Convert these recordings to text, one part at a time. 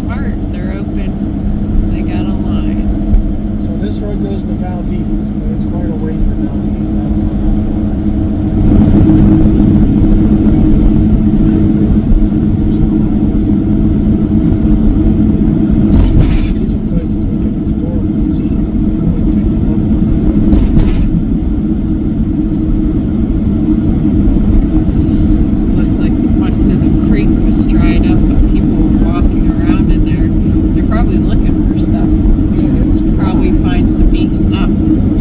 smart. They're open. They got a line. So this road goes to Valdez, but it's quite a ways to Valdez. I don't know how far. These are places we can explore with the Jeep. We can take the road. Looked like most of the creek was dried up, but people were walking around in there. They're probably looking for stuff. Yeah, it's dry. Probably find some neat stuff. It's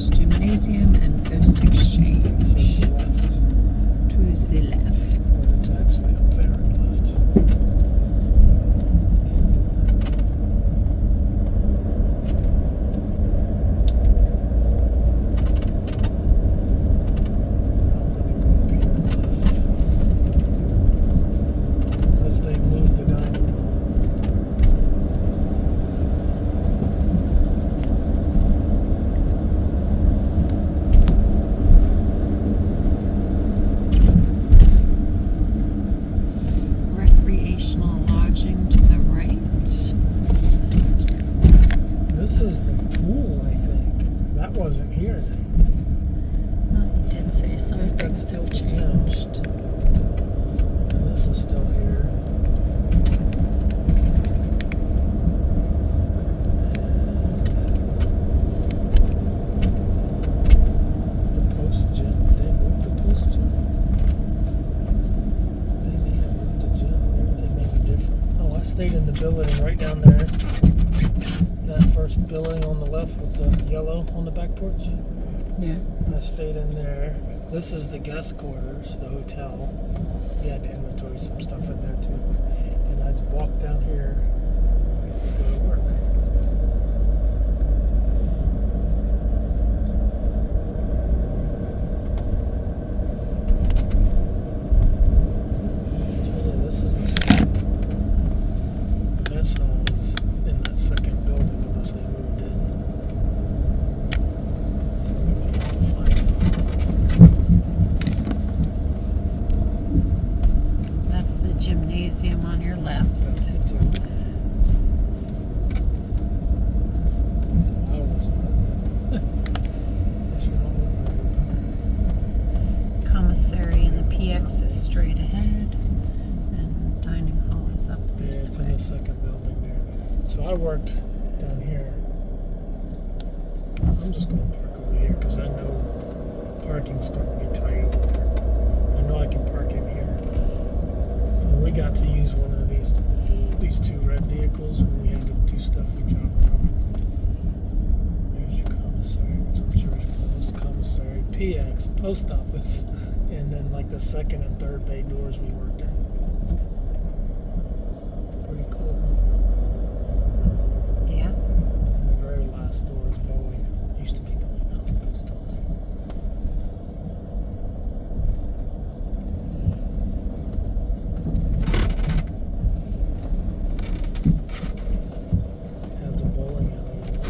Grangers Gymnasium and Post It says Exchange. left, To the left. but it's actually up there and left. I'm gonna go up here and left. Unless they move the dining hall. Recreational lodging to the right. This is the pool, I think. That wasn't here. Well, he did say some think things that's have still the town. changed. And this is still here. And the post gym. Did they move the post gym? They may have moved the gym. Everything may be different. Oh, I stayed in the building right down there. That first building on the left with the yellow on the back porch. Yeah. I stayed in there. This is the guest quarters, the hotel. We had to inventory some stuff in there too. And I'd walk down here to go to work. So yeah, this is the second. The mess hall is in that second building unless they moved it. So we would have to find it. That's the gymnasium on your left. That's the gym. Hours. They sure don't look very open. Commissary and the PX is straight ahead. And dining hall is up Yeah, this it's way. in the second building there. So I worked down here. I'm just going to park over here because I know parking's going to be tight over there. I know I can park in here. And we got to use one of these two red vehicles when we had to do stuff we drove around. There's your commissary, which I'm sure is close. Commissary, PX, post office, and then like the second and third bay doors we worked in. Pretty cool, huh? Yeah. And the very last door is Boeing. Used to be Boeing. I don't know if it still is. Has a bowling alley in it.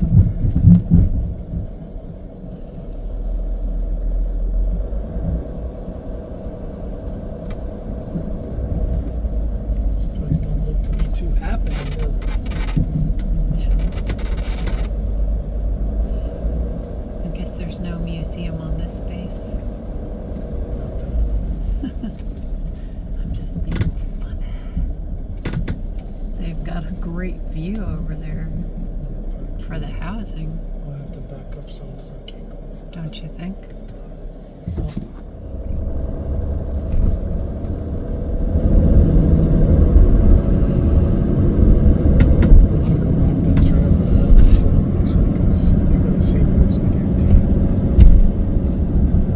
This place don't look to be too happening, does it? Yeah. I guess there's no museum on this base. Not that. I'm just being funny. They've got a great view over there for the housing, I'll have to back up some because I can't go over. don't you think? Oh. We can go back that trail in front actually because you're going to see moves, I guarantee you.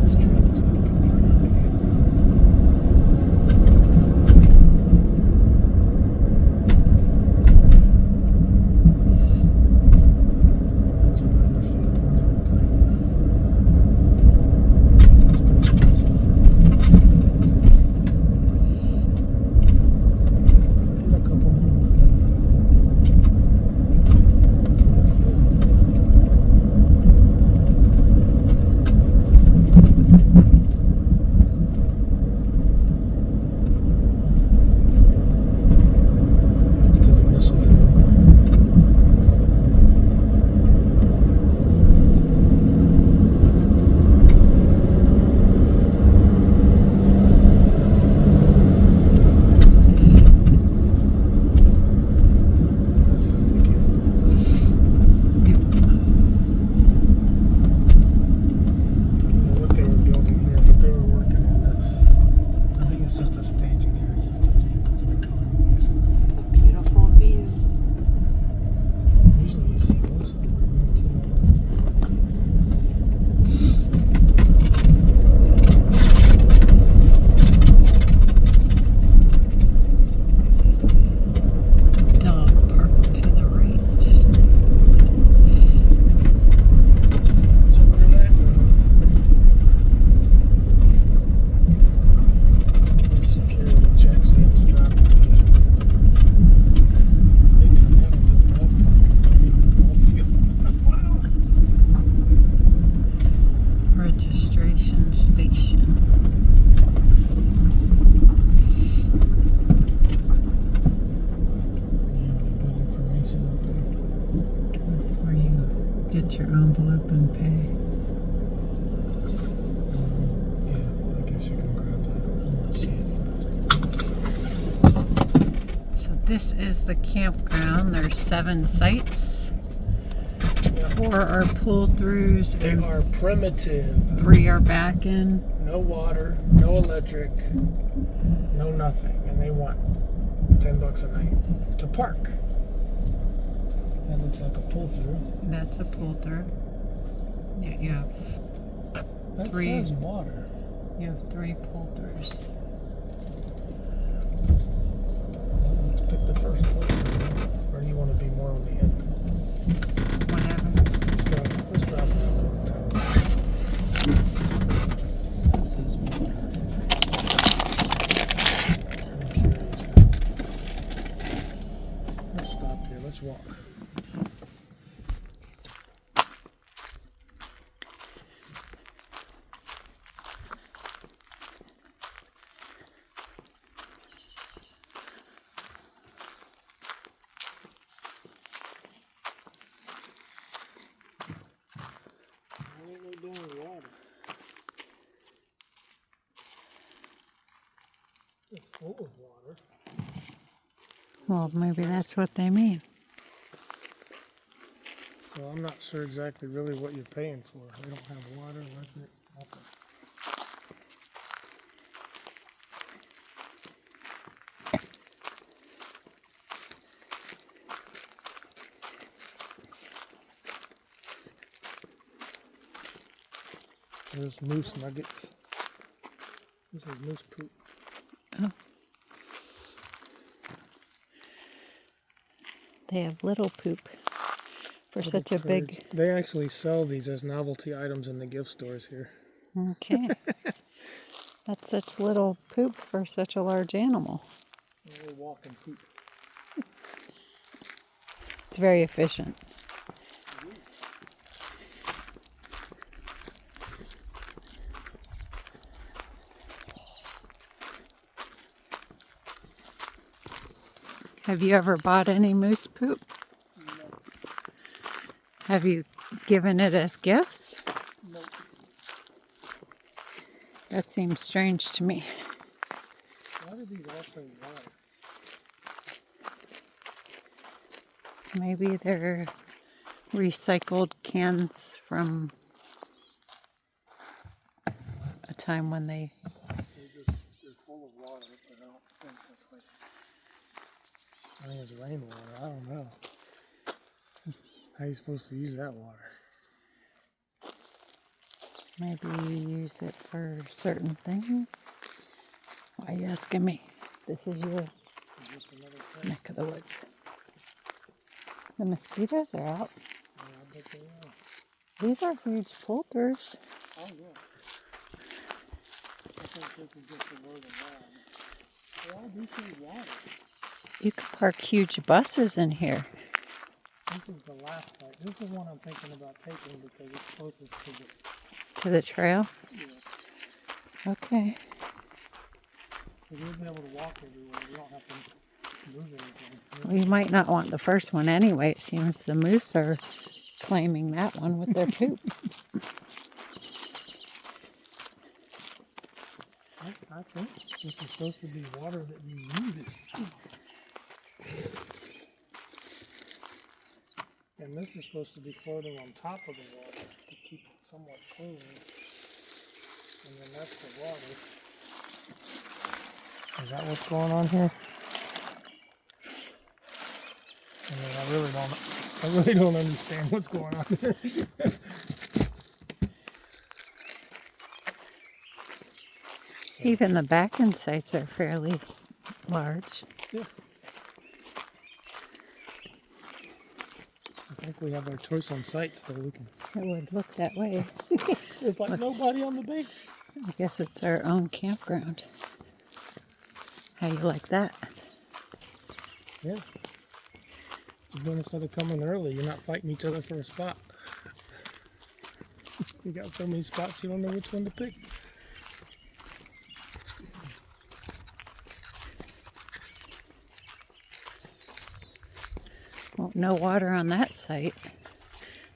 This trail looks like it comes right out of here. That's another field. We never played in that. It's supposed to be registration station. Good information up there. That's where you get your envelope and pay. Yeah, I guess you can grab that. I want to see it first. So this is the campground. There's 7 sites. Yeah. 4 are pull-throughs They and are primitive. 3 are back-in. No water, no electric, no nothing. And they want $10 a night to park. That looks like a pull-through. That's a pull-through. Yeah, you have That 3. says water. You have 3 pull-throughs. Let's pick the first pull-through. Or do you want to be more on the end? Whatever. Let's drive around one time. That says water. I'm curious now. Let's stop here. Let's walk. Ain't no damn water. It's full of water. Well, maybe that's what they mean. So I'm not sure exactly really what you're paying for. They don't have water, electric, nothing. There's moose nuggets. This is moose poop. Oh. They have little poop for Little such a big... turds. They actually sell these as novelty items in the gift stores here. Okay. That's such little poop for such a large animal. They walk and poop. It's very efficient. Have you ever bought any moose poop? No. Have you given it as gifts? Nope. That seems strange to me. Why do these all say water? Maybe they're recycled cans from a time when they... They're full of water, but I don't think that's like... I think it's rainwater. I don't know. How are you supposed to use that water? Maybe you use it for certain things. Why are you asking me? This is your neck of the woods. The mosquitoes are out. Yeah, I bet they are. These are huge pull-throughs. Oh, yeah. I think this is just a word of mouth. Why do you say water? You could park huge buses in here. This is the last site. This is one I'm thinking about taking because it's closest To the trail? Yeah. Okay. Because we'll be able to walk everywhere. We don't have to move anything. Well, you might not want the first one anyway. It seems the moose are claiming that one with their poop. I think this is supposed to be water that you use. And this is supposed to be floating on top of the water to keep it somewhat clean. And then that's the water. Is that what's going on here? I mean, I really don't understand what's going on here. Even the back-end sites are fairly large. Yeah. I think we have our choice on sites, so we can. It would look that way. There's like nobody on the base. I guess it's our own campground. How you like that? Yeah. It's a benefit of coming early. You're not fighting each other for a spot. You got so many spots you don't know which one to pick. Well, no water on that site.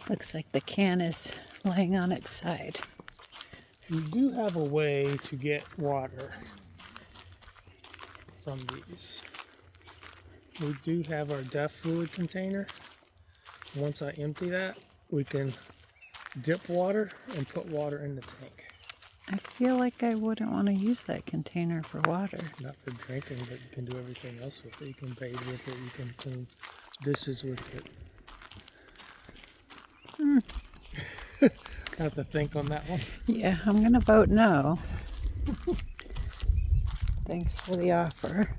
Looks like the can is laying on its side. You do have a way to get water from these. We do have our DEF fluid container. Once I empty that, we can dip water and put water in the tank. I feel like I wouldn't want to use that container for water. Not for drinking, but you can do everything else with it. You can bathe with it, you can clean dishes with it. I have to think on that one. Yeah, I'm going to vote no. Thanks for the offer.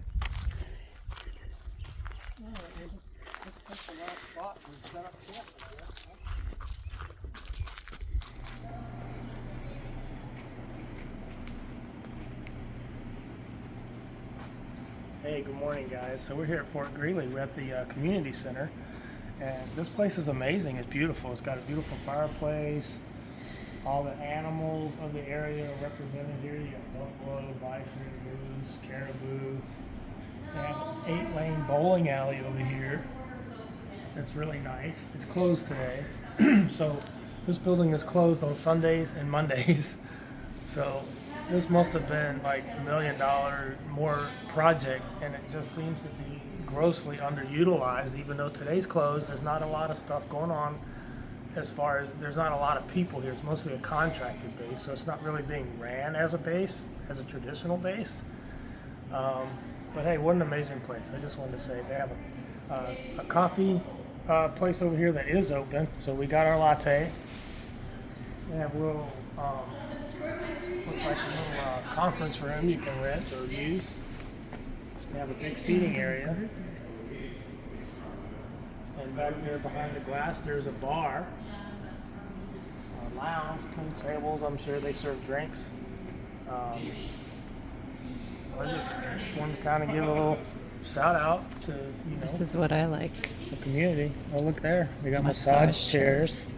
Hey, good morning, guys. So we're here at Fort Greely. We're at the community center, and this place is amazing. It's beautiful. It's got a beautiful fireplace. All the animals of the area are represented here. You got buffalo, bison, moose, caribou. They have an 8-lane bowling alley over here. It's really nice. It's closed today. So this building is closed on Sundays and Mondays. So this must have been like $1 million more project, and it just seems to be grossly underutilized. Even though today's closed, there's not a lot of stuff going on. As far as there's not a lot of people here, it's mostly a contracted base, so it's not really being ran as a base, as a traditional base. But hey, what an amazing place! I just wanted to say they have a coffee place over here that is open, so we got our latte. They have a little looks like a little conference room you can rent or use. They have a big seating area. And back there behind the glass, there's a bar, a lounge, pool tables. I'm sure they serve drinks. I just wanted to kind of give a little shout out to This is what I like. the community. Oh, look there, they got Massage massage chairs.